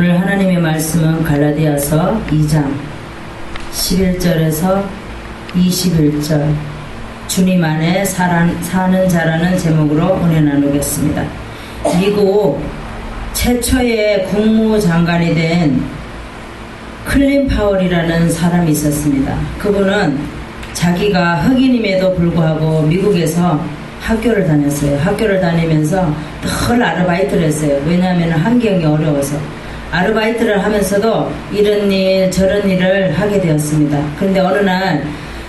오늘 하나님의 말씀은 갈라디아서 2장 11절에서 21절 주님 안에 사는 자라는 제목으로 은혜 나누겠습니다. 미국 최초의 국무장관이 된 클린 파월이라는 사람이 있었습니다. 그분은 자기가 흑인임에도 불구하고 미국에서 학교를 다녔어요. 학교를 다니면서 늘 아르바이트를 했어요. 왜냐하면 환경이 어려워서. 아르바이트를 하면서도 이런 일 저런 일을 하게 되었습니다. 그런데 어느 날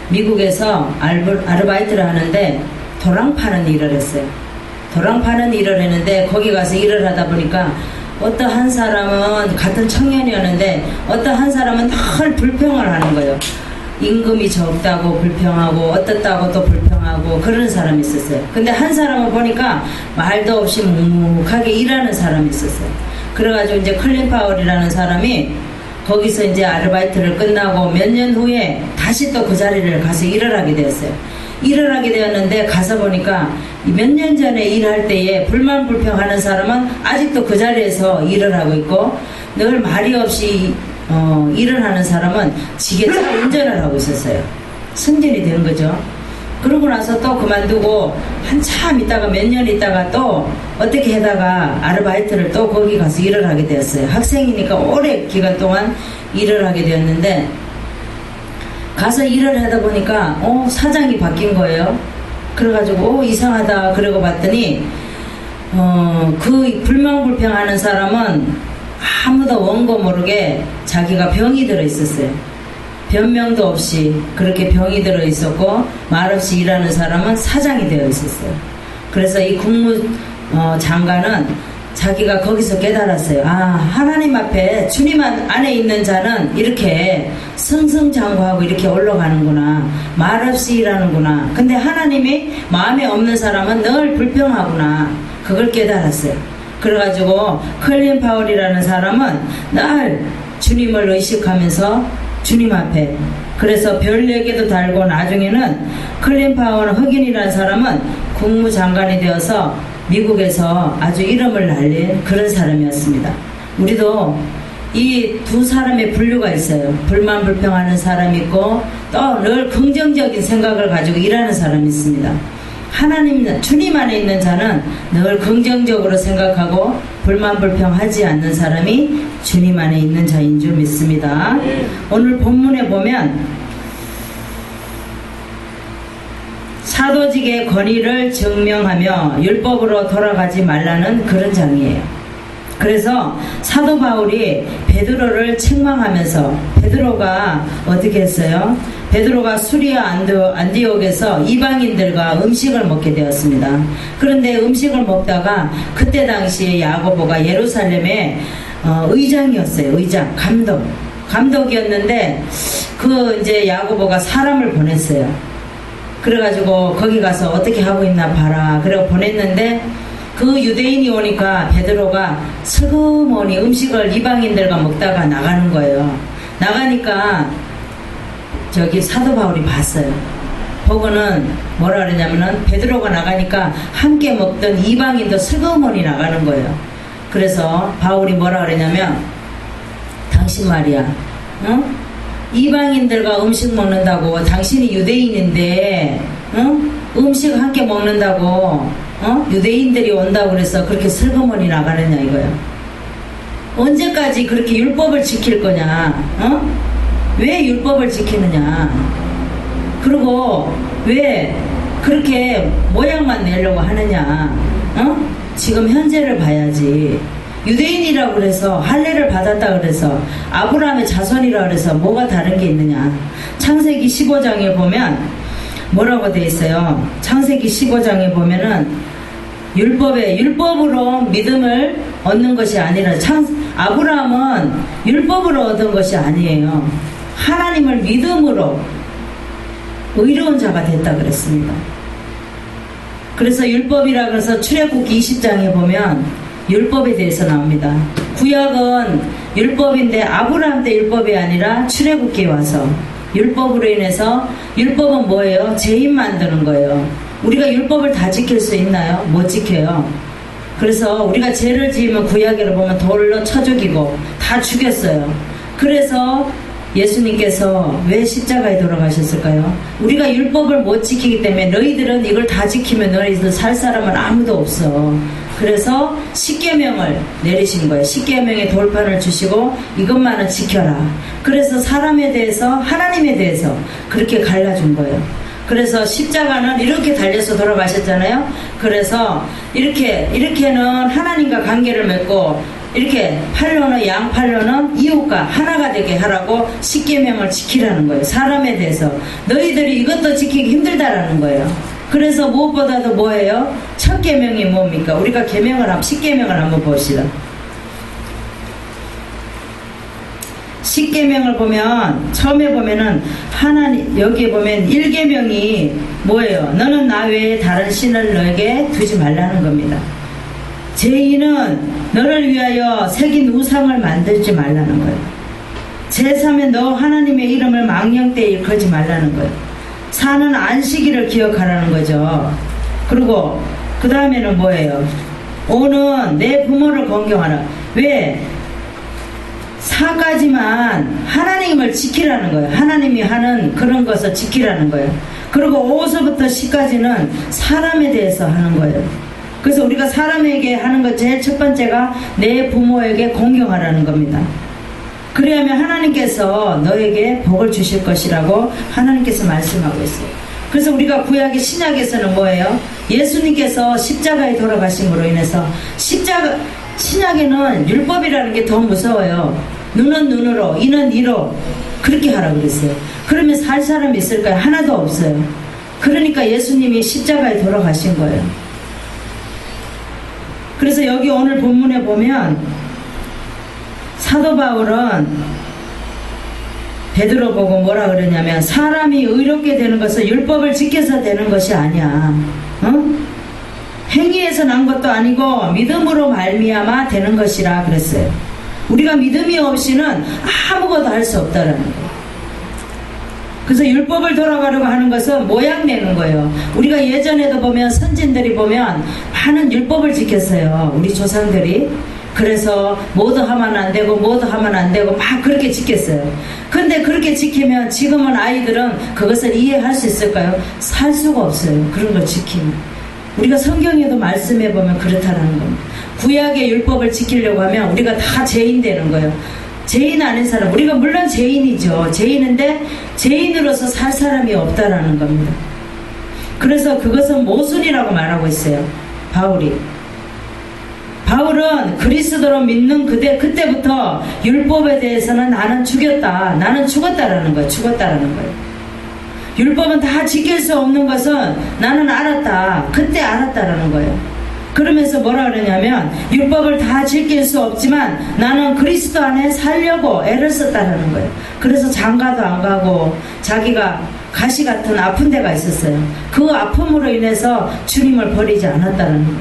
미국에서 아르바이트를 하는데 도랑 파는 일을 했어요. 도랑 파는 일을 했는데 거기 가서 일을 하다 보니까 어떠한 사람은 같은 청년이었는데 어떠한 사람은 늘 불평을 하는 거예요. 임금이 적다고 불평하고 어떻다고 또 불평하고 그런 사람이 있었어요. 근데 한 사람은 보니까 말도 없이 묵묵하게 일하는 사람이 있었어요. 그래가지고 이제 클린 파월이라는 사람이 거기서 이제 아르바이트를 끝나고 몇 년 후에 다시 또 그 자리를 가서 일을 하게 되었어요. 일을 하게 되었는데 가서 보니까 몇 년 전에 일할 때에 불만불평하는 사람은 아직도 그 자리에서 일을 하고 있고 늘 말이 없이 일을 하는 사람은 지게차 운전을 하고 있었어요. 승진이 된 거죠. 그러고 나서 또 그만두고 한참 있다가 몇 년 있다가 또 어떻게 하다가 아르바이트를 또 거기 가서 일을 하게 되었어요. 학생이니까 오래 기간 동안 일을 하게 되었는데 가서 일을 하다 보니까 사장이 바뀐 거예요. 그래가지고 이상하다 그러고 봤더니 그 불만불평하는 사람은 아무도 원고 모르게 자기가 병이 들어 있었어요. 변명도 없이 그렇게 병이 들어 있었고 말없이 일하는 사람은 사장이 되어 있었어요. 그래서 이 국무장관은 자기가 거기서 깨달았어요. 하나님 앞에 주님 안에 있는 자는 이렇게 승승장구하고 이렇게 올라가는구나. 말없이 일하는구나. 근데 하나님이 마음에 없는 사람은 늘 불평하구나. 그걸 깨달았어요. 그래가지고 클린 파월이라는 사람은 늘 주님을 의식하면서 주님 앞에 그래서 별 4개도 달고 나중에는 클린 파월 흑인이라는 사람은 국무장관이 되어서 미국에서 아주 이름을 날린 그런 사람이었습니다. 우리도 이 두 사람의 분류가 있어요. 불만불평하는 사람이 있고 또 늘 긍정적인 생각을 가지고 일하는 사람이 있습니다. 주님 안에 있는 자는 늘 긍정적으로 생각하고 불만불평하지 않는 사람이 주님 안에 있는 자인 줄 믿습니다. 오늘 본문에 보면 사도직의 권위를 증명하며 율법으로 돌아가지 말라는 그런 장이에요. 그래서 사도 바울이 베드로를 책망하면서 베드로가 어떻게 했어요? 베드로가 수리아 안디옥에서 이방인들과 음식을 먹게 되었습니다. 그런데 음식을 먹다가 그때 당시에 야고보가 예루살렘의 의장이었어요. 의장, 감독이었는데 이제 야고보가 사람을 보냈어요. 그래가지고 거기 가서 어떻게 하고 있나 봐라. 그래서 보냈는데 그 유대인이 오니까 베드로가 슬그머니 음식을 이방인들과 먹다가 나가는 거예요. 나가니까 저기 사도 바울이 봤어요. 보고는 뭐라 그러냐면은 베드로가 나가니까 함께 먹던 이방인도 슬그머니 나가는 거예요. 그래서 바울이 뭐라 그러냐면 당신 말이야, 이방인들과 음식 먹는다고 당신이 유대인인데 음식 함께 먹는다고 유대인들이 온다고 그래서 그렇게 슬그머니 나가느냐 이거예요. 언제까지 그렇게 율법을 지킬 거냐? 왜 율법을 지키느냐? 그리고 왜 그렇게 모양만 내려고 하느냐? 지금 현재를 봐야지. 유대인이라고 그래서 할례를 받았다 그래서 아브라함의 자손이라 그래서 뭐가 다른 게 있느냐? 창세기 15장에 보면 뭐라고 돼 있어요? 창세기 15장에 보면은 율법으로 믿음을 얻는 것이 아니라 아브라함은 율법으로 얻은 것이 아니에요. 하나님을 믿음으로 의로운 자가 됐다 그랬습니다. 그래서 율법이라 그래서 출애굽기 20장에 보면 율법에 대해서 나옵니다. 구약은 율법인데 아브라함 때 율법이 아니라 출애굽기에 와서 율법으로 인해서 율법은 뭐예요? 죄인 만드는 거예요. 우리가 율법을 다 지킬 수 있나요? 못 지켜요. 그래서 우리가 죄를 지으면 구약에를 보면 돌로 쳐 죽이고 다 죽였어요. 그래서 예수님께서 왜 십자가에 돌아가셨을까요? 우리가 율법을 못 지키기 때문에 너희들은 이걸 다 지키면 너희들 살 사람은 아무도 없어. 그래서 십계명을 내리신 거예요. 십계명의 돌판을 주시고 이것만은 지켜라. 그래서 사람에 대해서 하나님에 대해서 그렇게 갈라준 거예요. 그래서 십자가는 이렇게 달려서 돌아가셨잖아요. 그래서 이렇게는 하나님과 관계를 맺고 이렇게 팔로는 양팔로는 이웃과 하나가 되게 하라고 십계명을 지키라는 거예요. 사람에 대해서 너희들이 이것도 지키기 힘들다라는 거예요. 그래서 무엇보다도 뭐예요? 첫 계명이 뭡니까? 우리가 십계명을 한번 봅시다. 십계명을 보면 처음에 보면은 하나님 여기에 보면 1계명이 뭐예요? 너는 나 외에 다른 신을 너에게 두지 말라는 겁니다. 제2는 너를 위하여 새긴 우상을 만들지 말라는 거예요. 제3은 너 하나님의 이름을 망령되이 일컬지 말라는 거예요. 4는 안식일을 기억하라는 거죠. 그리고 그 다음에는 뭐예요? 5는 내 부모를 공경하라. 왜? 4까지만 하나님을 지키라는 거예요. 하나님이 하는 그런 것을 지키라는 거예요. 그리고 5서부터 10까지는 사람에 대해서 하는 거예요. 그래서 우리가 사람에게 하는 것 제일 첫 번째가 내 부모에게 공경하라는 겁니다. 그래야면 하나님께서 너에게 복을 주실 것이라고 하나님께서 말씀하고 있어요. 그래서 우리가 구약의 신약에서는 뭐예요? 예수님께서 십자가에 돌아가심으로 인해서 신약에는 율법이라는 게 더 무서워요. 눈은 눈으로, 이는 이로 그렇게 하라고 그랬어요. 그러면 살 사람이 있을까요? 하나도 없어요. 그러니까 예수님이 십자가에 돌아가신 거예요. 그래서 여기 오늘 본문에 보면 사도 바울은 베드로 보고 뭐라 그러냐면 사람이 의롭게 되는 것은 율법을 지켜서 되는 것이 아니야. 행위에서 난 것도 아니고 믿음으로 말미암아 되는 것이라 그랬어요. 우리가 믿음이 없이는 아무것도 할 수 없다라는 거예요. 그래서 율법을 돌아가려고 하는 것은 모양 내는 거예요. 우리가 예전에도 보면 선진들이 보면 많은 율법을 지켰어요. 우리 조상들이. 그래서 뭐도 하면 안 되고 뭐도 하면 안 되고 막 그렇게 지켰어요. 근데 그렇게 지키면 지금은 아이들은 그것을 이해할 수 있을까요? 살 수가 없어요. 그런 걸 지키면. 우리가 성경에도 말씀해 보면 그렇다라는 겁니다. 구약의 율법을 지키려고 하면 우리가 다 죄인 되는 거예요. 죄인 아닌 사람, 우리가 물론 죄인이죠. 죄인인데 죄인으로서 살 사람이 없다라는 겁니다. 그래서 그것은 모순이라고 말하고 있어요. 바울은 그리스도로 믿는 그때부터 율법에 대해서는 나는 죽었다라는 거예요. 죽었다라는 거예요. 율법은 다 지킬 수 없는 것은 나는 알았다. 그때 알았다라는 거예요. 그러면서 뭐라 그러냐면 율법을 다 지킬 수 없지만 나는 그리스도 안에 살려고 애를 썼다는 거예요. 그래서 장가도 안 가고 자기가 가시 같은 아픈 데가 있었어요. 그 아픔으로 인해서 주님을 버리지 않았다는 거예요.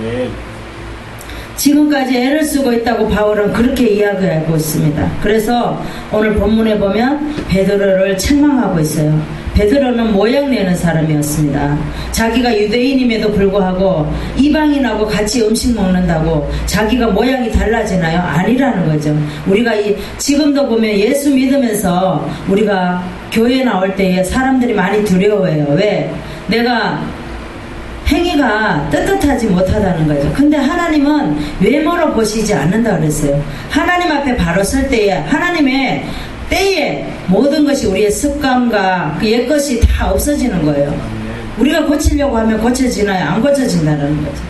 네. 지금까지 애를 쓰고 있다고 바울은 그렇게 이야기하고 있습니다. 그래서 오늘 본문에 보면 베드로를 책망하고 있어요. 베드로는 모양내는 사람이었습니다. 자기가 유대인임에도 불구하고 이방인하고 같이 음식 먹는다고 자기가 모양이 달라지나요? 아니라는 거죠. 우리가 지금도 보면 예수 믿으면서 우리가 교회 나올 때에 사람들이 많이 두려워해요. 왜? 내가 행위가 떳떳하지 못하다는 거죠. 근데 하나님은 외모로 보시지 않는다 그랬어요. 하나님 앞에 바로 설 때에 하나님의 때에 모든 것이 우리의 습관과 그 옛것이 다 없어지는 거예요. 우리가 고치려고 하면 고쳐지나요? 안 고쳐진다는 거죠.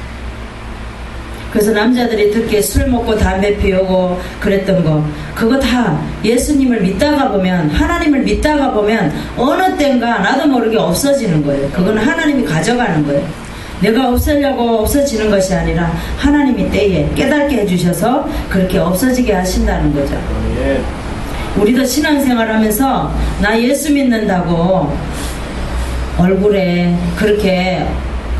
그래서 남자들이 특히 술 먹고 담배 피우고 그랬던 거 그거 다 예수님을 믿다가 보면 하나님을 믿다가 보면 어느 때인가 나도 모르게 없어지는 거예요. 그건 하나님이 가져가는 거예요. 내가 없애려고 없어지는 것이 아니라 하나님이 때에 깨닫게 해주셔서 그렇게 없어지게 하신다는 거죠. 우리도 신앙생활 하면서 나 예수 믿는다고 얼굴에 그렇게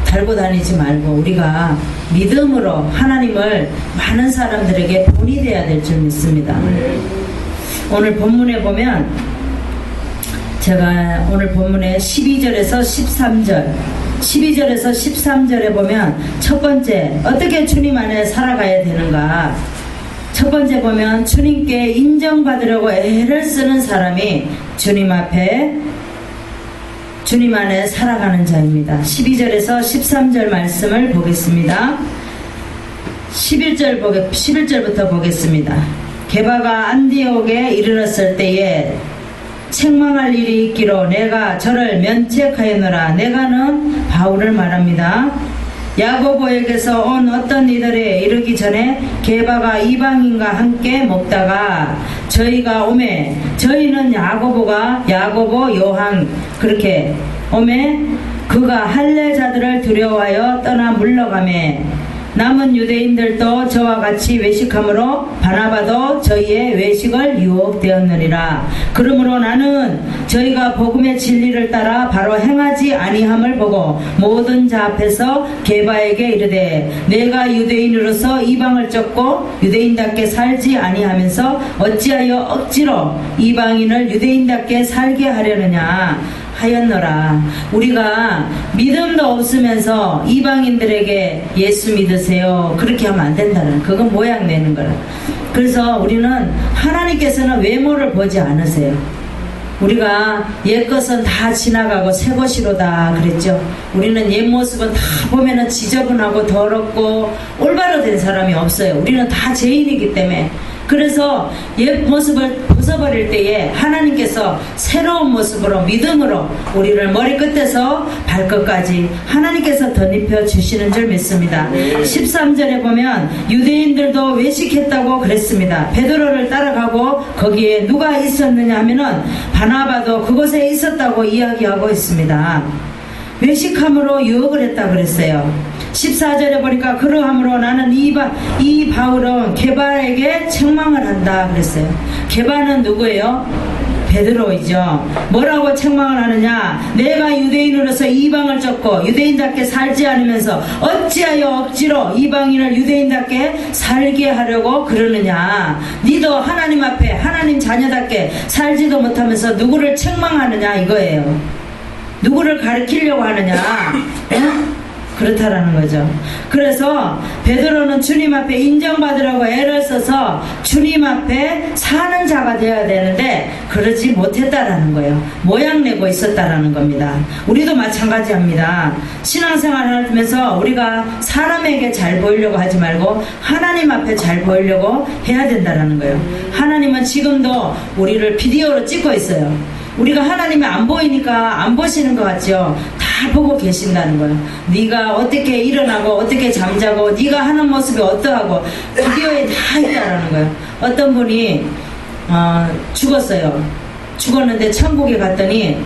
달고 다니지 말고 우리가 믿음으로 하나님을 많은 사람들에게 본이 되어야 될 줄 믿습니다. 오늘 본문에 보면 제가 오늘 본문에 12절에서 13절 12절에서 13절에 보면 첫 번째 어떻게 주님 안에 살아가야 되는가. 첫 번째 보면 주님께 인정받으려고 애를 쓰는 사람이 주님 앞에 주님 안에 살아가는 자입니다. 12절에서 13절 말씀을 보겠습니다. 11절부터 보겠습니다. 게바가 안디옥에 이르렀을 때에 책망할 일이 있기로 내가 저를 면책하였노라. 내가는 바울을 말합니다. 야고보에게서 온 어떤 이들에 이르기 전에 게바가 이방인과 함께 먹다가 저희가 오매 저희는 야고보 요한 그렇게 오매 그가 할례자들을 두려워하여 떠나 물러가매 남은 유대인들도 저와 같이 외식함으로 바나바도 저희의 외식을 유혹되었느니라. 그러므로 나는 저희가 복음의 진리를 따라 바로 행하지 아니함을 보고 모든 자 앞에서 게바에게 이르되 내가 유대인으로서 이방을 쫓고 유대인답게 살지 아니하면서 어찌하여 억지로 이방인을 유대인답게 살게 하려느냐 하였노라. 우리가 믿음도 없으면서 이방인들에게 예수 믿으세요 그렇게 하면 안 된다는, 그건 모양 내는 거라. 그래서 우리는 하나님께서는 외모를 보지 않으세요. 우리가 옛것은 다 지나가고 새것이로다 그랬죠. 우리는 옛 모습은 다 보면은 지저분하고 더럽고 올바로 된 사람이 없어요. 우리는 다 죄인이기 때문에. 그래서 옛 모습을 벗어버릴 때에 하나님께서 새로운 모습으로 믿음으로 우리를 머리끝에서 발끝까지 하나님께서 덧입혀 주시는 줄 믿습니다. 13절에 보면 유대인들도 외식했다고 그랬습니다. 베드로를 따라가고 거기에 누가 있었느냐 하면은 바나바도 그곳에 있었다고 이야기하고 있습니다. 외식함으로 유혹을 했다 그랬어요. 14절에 보니까 그러함으로 나는 이 바울은 게바에게 책망을 한다 그랬어요. 게바는 누구예요? 베드로이죠. 뭐라고 책망을 하느냐? 내가 유대인으로서 이방을 쫓고 유대인답게 살지 않으면서 어찌하여 억지로 이방인을 유대인답게 살게 하려고 그러느냐? 니도 하나님 앞에 하나님 자녀답게 살지도 못하면서 누구를 책망하느냐 이거예요. 누구를 가르치려고 하느냐? 응? 그렇다라는 거죠. 그래서 베드로는 주님 앞에 인정받으려고 애를 써서 주님 앞에 사는 자가 되어야 되는데 그러지 못했다라는 거예요. 모양 내고 있었다라는 겁니다. 우리도 마찬가지합니다. 신앙생활을 하면서 우리가 사람에게 잘 보이려고 하지 말고 하나님 앞에 잘 보이려고 해야 된다라는 거예요. 하나님은 지금도 우리를 비디오로 찍고 있어요. 우리가 하나님이 안 보이니까 안 보시는 것 같죠? 다 보고 계신다는 거예요. 네가 어떻게 일어나고 어떻게 잠자고 네가 하는 모습이 어떠하고 비디오에 다 있다라는 거예요. 어떤 분이 죽었어요. 죽었는데 천국에 갔더니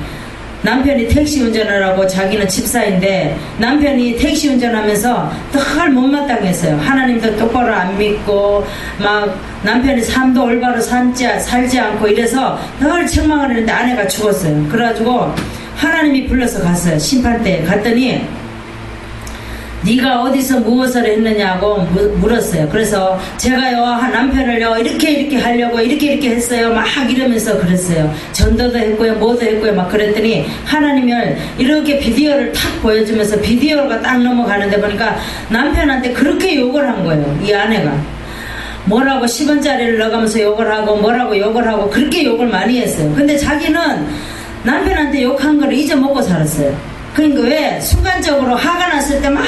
남편이 택시 운전을 하고 자기는 집사인데 남편이 택시 운전하면서 늘 못마땅했어요. 하나님도 똑바로 안 믿고 막 남편이 삶도 올바로 살지 않고 이래서 늘 책망을 했는데 아내가 죽었어요. 그래가지고 하나님이 불러서 갔어요. 심판대에 갔더니 네가 어디서 무엇을 했느냐고 물었어요. 그래서 제가요 남편을요 이렇게 하려고 이렇게 했어요 막 이러면서 그랬어요. 전도도 했고요 뭐도 했고요 막 그랬더니 하나님을 이렇게 비디오를 탁 보여주면서 비디오가 딱 넘어가는데 보니까 남편한테 그렇게 욕을 한 거예요. 이 아내가 뭐라고 10원짜리를 넣어가면서 욕을 하고 뭐라고 욕을 하고 그렇게 욕을 많이 했어요. 근데 자기는 남편한테 욕한 걸 잊어먹고 살았어요. 그러니까 왜 순간적으로 화가 났을 때 막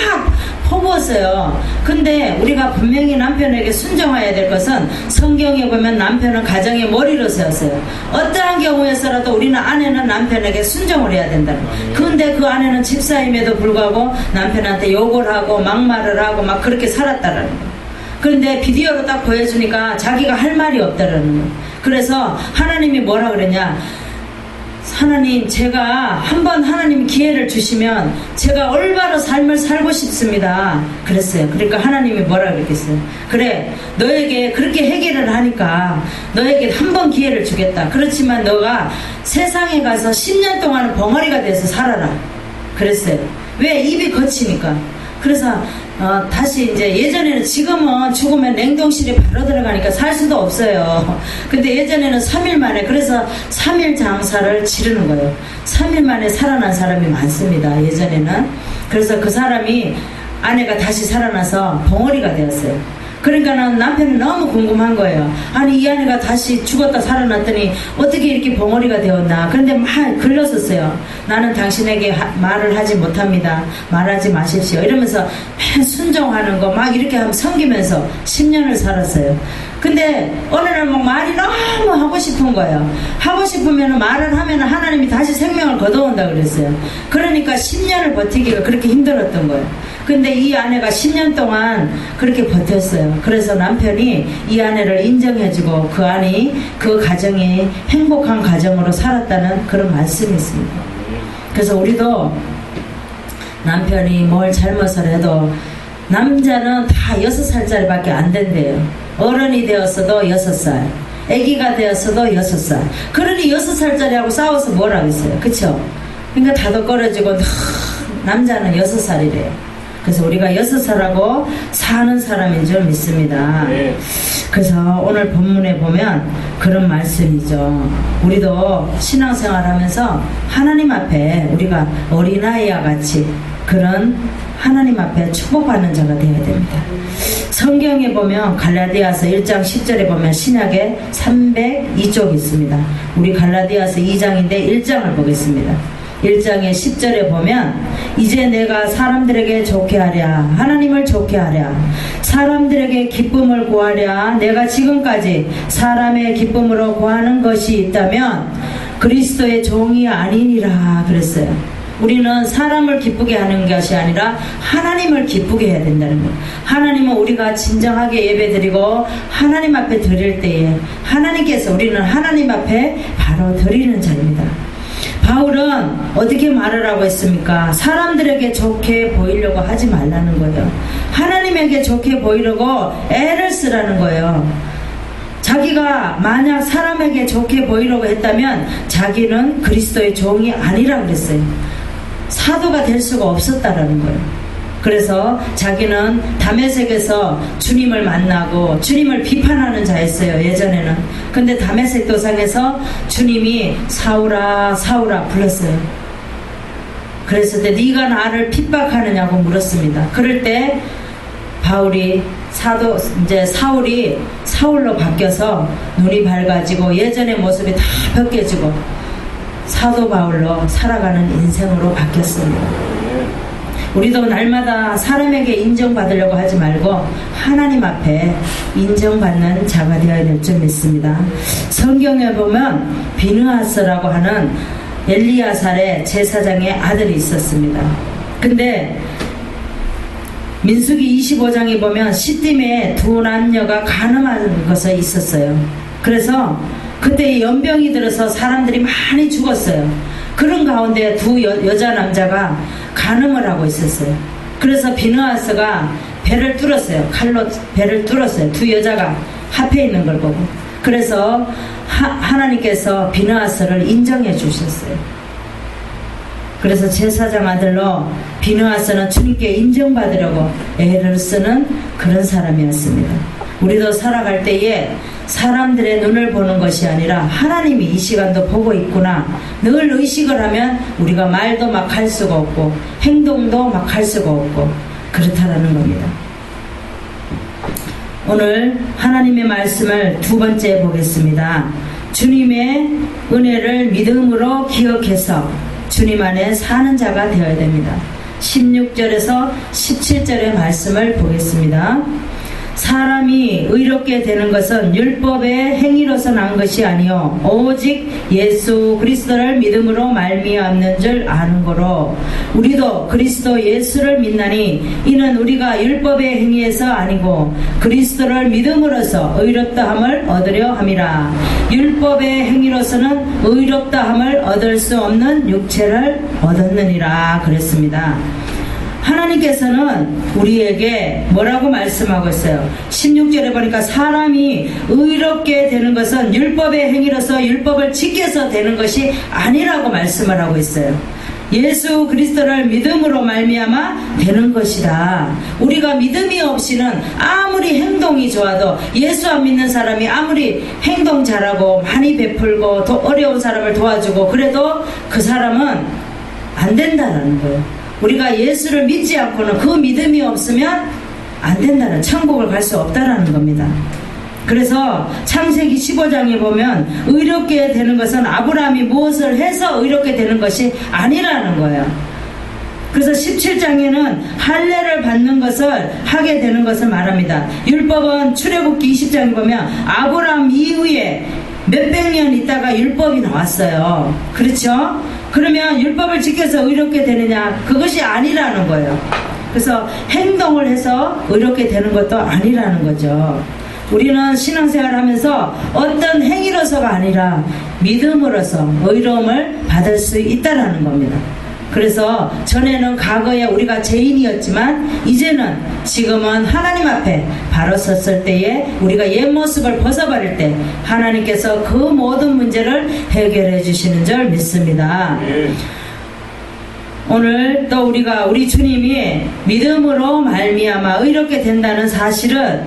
퍼부었어요. 근데 우리가 분명히 남편에게 순종해야 될 것은 성경에 보면 남편은 가정의 머리로 세웠어요. 어떠한 경우에서라도 우리는 아내는 남편에게 순종을 해야 된다는 거예요. 그런데 그 아내는 집사임에도 불구하고 남편한테 욕을 하고 막말을 하고 막 그렇게 살았다라는 거예요. 그런데 비디오로 딱 보여주니까 자기가 할 말이 없다라는 거예요. 그래서 하나님이 뭐라 그러냐? 하나님 제가 한번 하나님 기회를 주시면 제가 올바로 삶을 살고 싶습니다 그랬어요. 그러니까 하나님이 뭐라 그랬겠어요? 그래 너에게 그렇게 해결을 하니까 너에게 한 번 기회를 주겠다. 그렇지만 너가 세상에 가서 10년 동안은 벙어리가 돼서 살아라 그랬어요. 왜? 입이 거치니까. 그래서 다시 이제 예전에는 지금은 죽으면 냉동실에 바로 들어가니까 살 수도 없어요. 근데 예전에는 3일 만에 그래서 3일 장사를 치르는 거예요. 3일 만에 살아난 사람이 많습니다. 예전에는. 그래서 그 사람이 아내가 다시 살아나서 벙어리가 되었어요. 그러니까 남편은 너무 궁금한 거예요. 아니 이 아내가 다시 죽었다 살아났더니 어떻게 이렇게 벙어리가 되었나. 그런데 막 글렀었어요. 나는 당신에게 말을 하지 못합니다. 말하지 마십시오. 이러면서 맨 순종하는 거 막 이렇게 하면 섬기면서 10년을 살았어요. 근데 어느 날 막 말이 너무 하고 싶은 거예요. 하고 싶으면 말을 하면 하나님이 다시 생명을 걷어온다 그랬어요. 그러니까 10년을 버티기가 그렇게 힘들었던 거예요. 근데 이 아내가 10년 동안 그렇게 버텼어요. 그래서 남편이 이 아내를 인정해주고 그 가정이 행복한 가정으로 살았다는 그런 말씀이 있습니다. 그래서 우리도 남편이 뭘 잘못을 해도 남자는 다 6살짜리밖에 안 된대요. 어른이 되었어도 6살, 아기가 되었어도 6살. 그러니 6살짜리하고 싸워서 뭘 하겠어요. 그쵸? 그러니까 다독거려지고 남자는 6살이래요. 그래서 우리가 6살하고 사는 사람인 줄 믿습니다. 네. 그래서 오늘 본문에 보면 그런 말씀이죠. 우리도 신앙생활 하면서 하나님 앞에 우리가 어린아이와 같이 그런 하나님 앞에 축복받는 자가 되어야 됩니다. 성경에 보면 갈라디아서 1장 10절에 보면 신약에 302쪽이 있습니다. 우리 갈라디아서 2장인데 1장을 보겠습니다. 1장의 10절에 보면 이제 내가 사람들에게 좋게 하랴 하나님을 좋게 하랴 사람들에게 기쁨을 구하랴 내가 지금까지 사람의 기쁨으로 구하는 것이 있다면 그리스도의 종이 아니니라 그랬어요. 우리는 사람을 기쁘게 하는 것이 아니라 하나님을 기쁘게 해야 된다는 거예요. 하나님은 우리가 진정하게 예배드리고 하나님 앞에 드릴 때에 하나님께서 우리는 하나님 앞에 바로 드리는 자입니다. 바울은 어떻게 말을 하고 있습니까? 사람들에게 좋게 보이려고 하지 말라는 거예요. 하나님에게 좋게 보이려고 애를 쓰라는 거예요. 자기가 만약 사람에게 좋게 보이려고 했다면 자기는 그리스도의 종이 아니라 그랬어요. 사도가 될 수가 없었다라는 거예요. 그래서 자기는 다메섹에서 주님을 만나고 주님을 비판하는 자였어요. 예전에는. 근데 다메섹 도상에서 주님이 사울아 사울아 불렀어요. 그랬을 때 네가 나를 핍박하느냐고 물었습니다. 그럴 때 바울이 사울이 사울로 바뀌어서 눈이 밝아지고 예전의 모습이 다 벗겨지고 사도 바울로 살아가는 인생으로 바뀌었습니다. 우리도 날마다 사람에게 인정받으려고 하지 말고 하나님 앞에 인정받는 자가 되어야 될 줄 믿습니다. 성경에 보면 비느하스라고 하는 엘리야살의 제사장의 아들이 있었습니다. 근데 민수기 25장에 보면 시딤에 두 남녀가 간음한 것이 있었어요. 그래서 그때 연병이 들어서 사람들이 많이 죽었어요. 그런 가운데 두 여자 남자가 간음을 하고 있었어요. 그래서 비느하스가 배를 뚫었어요. 칼로 배를 뚫었어요. 두 여자가 합해 있는 걸 보고. 그래서 하나님께서 비느하스를 인정해 주셨어요. 그래서 제사장 아들로 비느하스는 주님께 인정받으려고 애를 쓰는 그런 사람이었습니다. 우리도 살아갈 때에 사람들의 눈을 보는 것이 아니라 하나님이 이 시간도 보고 있구나 늘 의식을 하면 우리가 말도 막 할 수가 없고 행동도 막 할 수가 없고 그렇다라는 겁니다. 오늘 하나님의 말씀을 두 번째 보겠습니다. 주님의 은혜를 믿음으로 기억해서 주님 안에 사는 자가 되어야 됩니다. 16절에서 17절의 말씀을 보겠습니다. 사람이 의롭게 되는 것은 율법의 행위로서 난 것이 아니요 오직 예수 그리스도를 믿음으로 말미암는 줄 아는 거로 우리도 그리스도 예수를 믿나니 이는 우리가 율법의 행위에서 아니고 그리스도를 믿음으로써 의롭다함을 얻으려 함이라. 율법의 행위로서는 의롭다함을 얻을 수 없는 육체를 얻었느니라 그랬습니다. 하나님께서는 우리에게 뭐라고 말씀하고 있어요? 16절에 보니까 사람이 의롭게 되는 것은 율법의 행위로서 율법을 지켜서 되는 것이 아니라고 말씀을 하고 있어요. 예수 그리스도를 믿음으로 말미암아 되는 것이다. 우리가 믿음이 없이는 아무리 행동이 좋아도 예수 안 믿는 사람이 아무리 행동 잘하고 많이 베풀고 어려운 사람을 도와주고 그래도 그 사람은 안 된다는 거예요. 우리가 예수를 믿지 않고는 그 믿음이 없으면 안 된다는, 천국을 갈 수 없다라는 겁니다. 그래서 창세기 15장에 보면 의롭게 되는 것은 아브라함이 무엇을 해서 의롭게 되는 것이 아니라는 거예요. 그래서 17장에는 할례를 받는 것을 하게 되는 것을 말합니다. 율법은 출애굽기 20장에 보면 아브라함 이후에 몇백 년 있다가 율법이 나왔어요. 그렇죠? 그러면 율법을 지켜서 의롭게 되느냐? 그것이 아니라는 거예요. 그래서 행동을 해서 의롭게 되는 것도 아니라는 거죠. 우리는 신앙생활을 하면서 어떤 행위로서가 아니라 믿음으로서 의로움을 받을 수 있다라는 겁니다. 그래서 전에는 과거에 우리가 죄인이었지만 이제는 지금은 하나님 앞에 바로 섰을 때에 우리가 옛 모습을 벗어버릴 때 하나님께서 그 모든 문제를 해결해 주시는 줄 믿습니다. 오늘 또 우리 주님이 믿음으로 말미암아 의롭게 된다는 사실은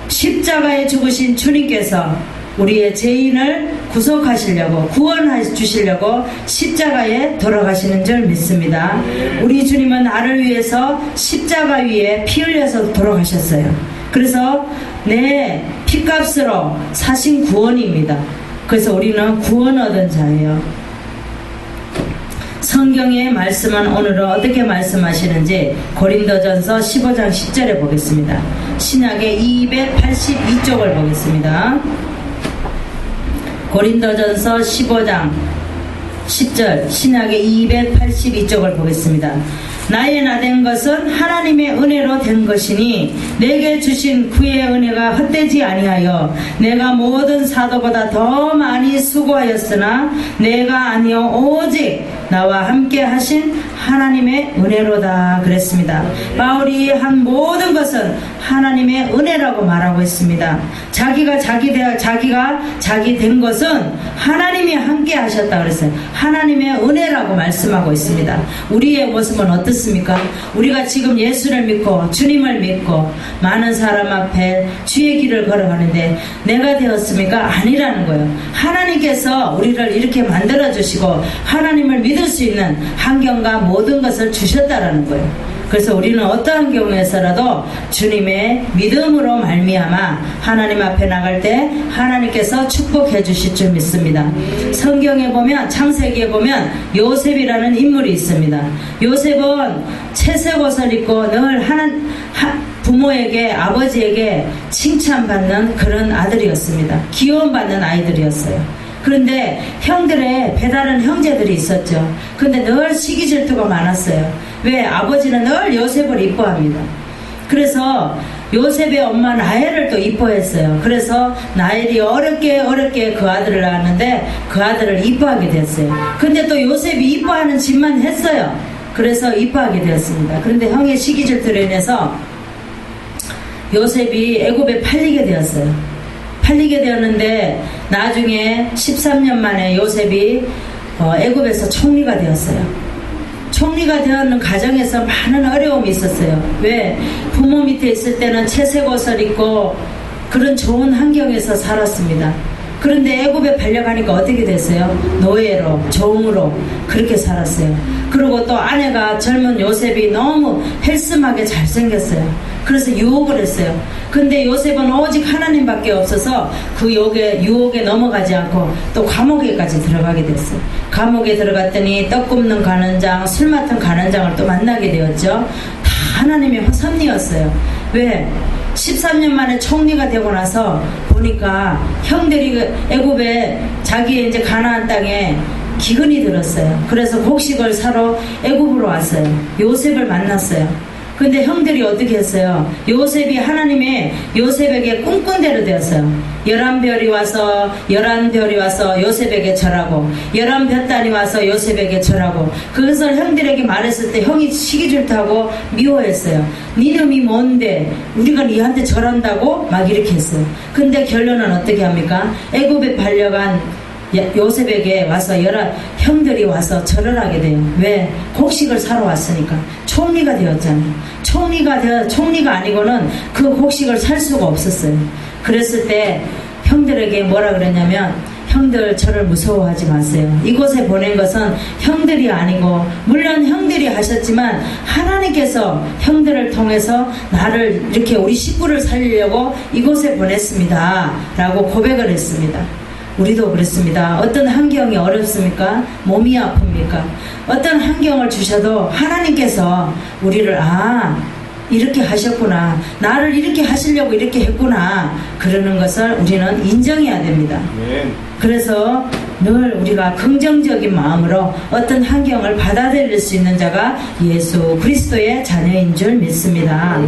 십자가에 죽으신 주님께서 우리의 죄인을 구속하시려고, 구원해 주시려고 십자가에 돌아가시는 줄 믿습니다. 우리 주님은 나를 위해서 십자가 위에 피 흘려서 돌아가셨어요. 그래서 내 피값으로 사신 구원입니다. 그래서 우리는 구원 얻은 자예요. 성경의 말씀은 오늘은 어떻게 말씀하시는지 고린도전서 15장 10절에 보겠습니다. 신약의 282쪽을 보겠습니다. 고린도전서 15장 10절 신약의 282쪽을 보겠습니다. 나의 나된 것은 하나님의 은혜로 된 것이니 내게 주신 그의 은혜가 헛되지 아니하여 내가 모든 사도보다 더 많이 수고하였으나 내가 아니요 오직 나와 함께 하신 하나님의 은혜로다 그랬습니다. 바울이 한 모든 것은 하나님의 은혜라고 말하고 있습니다. 자기가 자기 된 것은 하나님이 함께 하셨다 그랬어요. 하나님의 은혜라고 말씀하고 있습니다. 우리의 모습은 어떻습니까? 우리가 지금 예수를 믿고 주님을 믿고 많은 사람 앞에 주의 길을 걸어가는데 내가 되었습니까? 아니라는 거예요. 하나님께서 우리를 이렇게 만들어 주시고 하나님을 믿을 수 있는 환경과 모든 것을 주셨다라는 거예요. 그래서 우리는 어떠한 경우에서라도 주님의 믿음으로 말미암아 하나님 앞에 나갈 때 하나님께서 축복해 주실 줄 믿습니다. 성경에 보면 창세기에 보면 요셉이라는 인물이 있습니다. 요셉은 채색 옷을 입고 늘 부모에게 아버지에게 칭찬받는 그런 아들이었습니다. 기원받는 아이들이었어요. 그런데 배다른 형제들이 있었죠. 근데 늘 시기 질투가 많았어요. 왜? 아버지는 늘 요셉을 이뻐합니다. 그래서 요셉의 엄마 라헬을 또 이뻐했어요. 그래서 라헬이 어렵게 그 아들을 낳았는데 그 아들을 이뻐하게 됐어요. 근데 또 요셉이 이뻐하는 짓만 했어요. 그래서 이뻐하게 되었습니다. 그런데 형의 시기 질투로 인해서 요셉이 애굽에 팔리게 되었어요. 팔리게 되었는데 나중에 13년 만에 요셉이 애굽에서 총리가 되었어요. 총리가 되었는 가정에서 많은 어려움이 있었어요. 왜? 부모 밑에 있을 때는 채색 옷을 입고 그런 좋은 환경에서 살았습니다. 그런데 애굽에 팔려가니까 어떻게 됐어요? 노예로, 종으로 그렇게 살았어요. 그리고 또 아내가 젊은 요셉이 너무 헬스하게 잘생겼어요. 그래서 유혹을 했어요. 근데 요셉은 오직 하나님밖에 없어서 그 유혹에 넘어가지 않고 또 감옥에까지 들어가게 됐어요. 감옥에 들어갔더니 떡 굽는 간원장, 술 맡은 간원장을 또 만나게 되었죠. 다 하나님의 섭리였어요. 왜? 13년 만에 총리가 되고 나서 보니까 형들이 애굽에 자기의 이제 가나안 땅에 기근이 들었어요. 그래서 곡식을 사러 애굽으로 왔어요. 요셉을 만났어요. 근데 형들이 어떻게 했어요? 요셉이 하나님의 요셉에게 꿈꾼대로 되었어요. 11별이 와서 요셉에게 절하고 11볕단이 와서 요셉에게 절하고 그것을 형들에게 말했을 때 형이 시기질투하고 미워했어요. 네 놈이 뭔데 우리가 네한테 절한다고 막 이렇게 했어요. 근데 결론은 어떻게 합니까? 애굽에 팔려간 요셉에게 와서 형들이 와서 절을 하게 돼요. 왜? 곡식을 사러 왔으니까. 총리가 되었잖아요. 총리가 아니고는 그 곡식을 살 수가 없었어요. 그랬을 때 형들에게 뭐라 그랬냐면 형들 저를 무서워하지 마세요. 이곳에 보낸 것은 형들이 아니고 물론 형들이 하셨지만 하나님께서 형들을 통해서 나를 이렇게 우리 식구를 살리려고 이곳에 보냈습니다 라고 고백을 했습니다. 우리도 그렇습니다. 어떤 환경이 어렵습니까? 몸이 아픕니까? 어떤 환경을 주셔도 하나님께서 우리를 이렇게 하셨구나, 나를 이렇게 하시려고 이렇게 했구나, 그러는 것을 우리는 인정해야 됩니다. 그래서 늘 우리가 긍정적인 마음으로 어떤 환경을 받아들일 수 있는 자가 예수 그리스도의 자녀인 줄 믿습니다.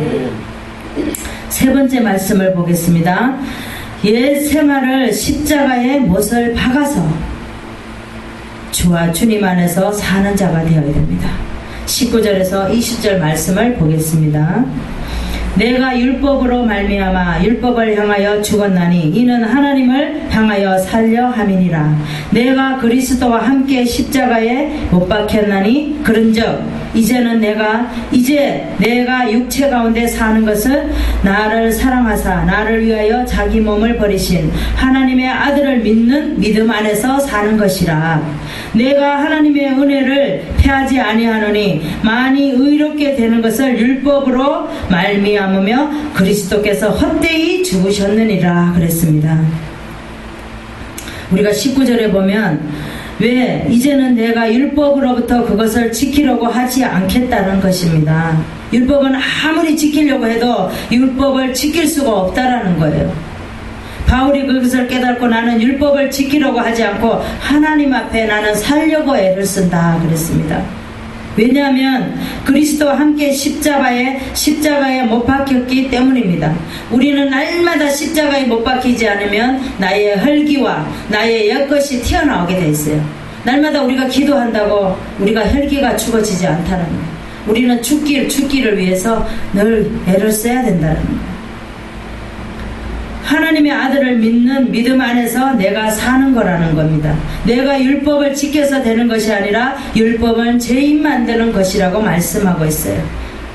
세 번째 말씀을 보겠습니다. 옛 생활을 십자가에 못을 박아서 주와 주님 안에서 사는 자가 되어야 됩니다. 19절에서 20절 말씀을 보겠습니다. 내가 율법으로 말미암아 율법을 향하여 죽었나니 이는 하나님을 향하여 살려 함이니라. 내가 그리스도와 함께 십자가에 못 박혔나니 그런즉 이제 내가 육체 가운데 사는 것은 나를 사랑하사 나를 위하여 자기 몸을 버리신 하나님의 아들을 믿는 믿음 안에서 사는 것이라. 내가 하나님의 은혜를 패하지 아니하노니 많이 의롭게 되는 것을 율법으로 말미암으며 그리스도께서 헛되이 죽으셨느니라 그랬습니다. 우리가 19절에 보면 왜 이제는 내가 율법으로부터 그것을 지키려고 하지 않겠다는 것입니다. 율법은 아무리 지키려고 해도 율법을 지킬 수가 없다라는 거예요. 바울이 그것을 깨닫고 나는 율법을 지키려고 하지 않고 하나님 앞에 나는 살려고 애를 쓴다 그랬습니다. 왜냐하면 그리스도와 함께 십자가에 못 박혔기 때문입니다. 우리는 날마다 십자가에 못 박히지 않으면 나의 혈기와 나의 옛것이 튀어나오게 돼 있어요. 날마다 우리가 기도한다고 우리가 혈기가 죽어지지 않다는 거예요. 우리는 죽기를 위해서 늘 애를 써야 된다는 거예요. 하나님의 아들을 믿는 믿음 안에서 내가 사는 거라는 겁니다. 내가 율법을 지켜서 되는 것이 아니라 율법은 죄인 만드는 것이라고 말씀하고 있어요.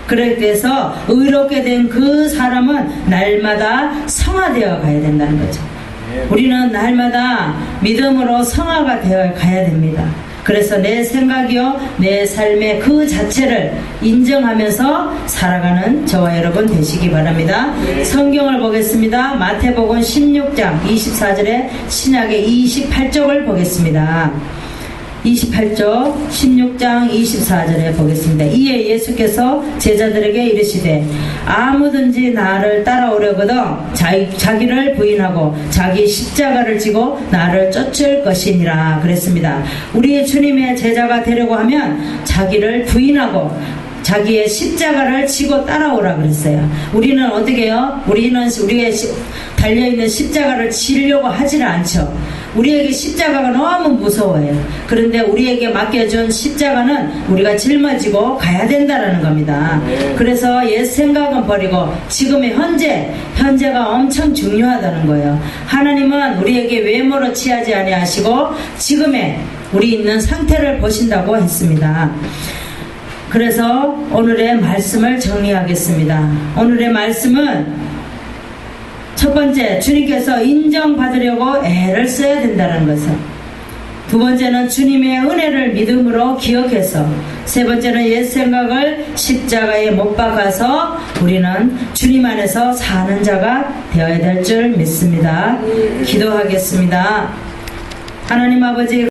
그래서 의롭게 된 그 사람은 날마다 성화되어 가야 된다는 거죠. 우리는 날마다 믿음으로 성화가 되어 가야 됩니다. 그래서 내 생각이요 내 삶의 그 자체를 인정하면서 살아가는 저와 여러분 되시기 바랍니다. 성경을 보겠습니다. 마태복음 16장 24절에 신약의 28쪽을 보겠습니다. 28쪽 16장 24절에 보겠습니다. 이에 예수께서 제자들에게 이르시되 아무든지 나를 따라오려거든 자기를 부인하고 자기 십자가를 지고 나를 쫓을 것이니라 그랬습니다. 우리의 주님의 제자가 되려고 하면 자기를 부인하고 자기의 십자가를 지고 따라오라 그랬어요. 우리는 어떻게 해요? 우리는 우리의 달려있는 십자가를 지려고 하지를 않죠. 우리에게 십자가가 너무 무서워요. 그런데 우리에게 맡겨준 십자가는 우리가 짊어지고 가야 된다는 겁니다. 그래서 옛 생각은 버리고 지금의 현재가 엄청 중요하다는 거예요. 하나님은 우리에게 외모로 취하지 아니하시고 지금의 우리 있는 상태를 보신다고 했습니다. 그래서 오늘의 말씀을 정리하겠습니다. 오늘의 말씀은 첫 번째, 주님께서 인정받으려고 애를 써야 된다는 것을. 두 번째는 주님의 은혜를 믿음으로 기억해서. 세 번째는 옛 생각을 십자가에 못 박아서 우리는 주님 안에서 사는 자가 되어야 될 줄 믿습니다. 기도하겠습니다. 하나님 아버지,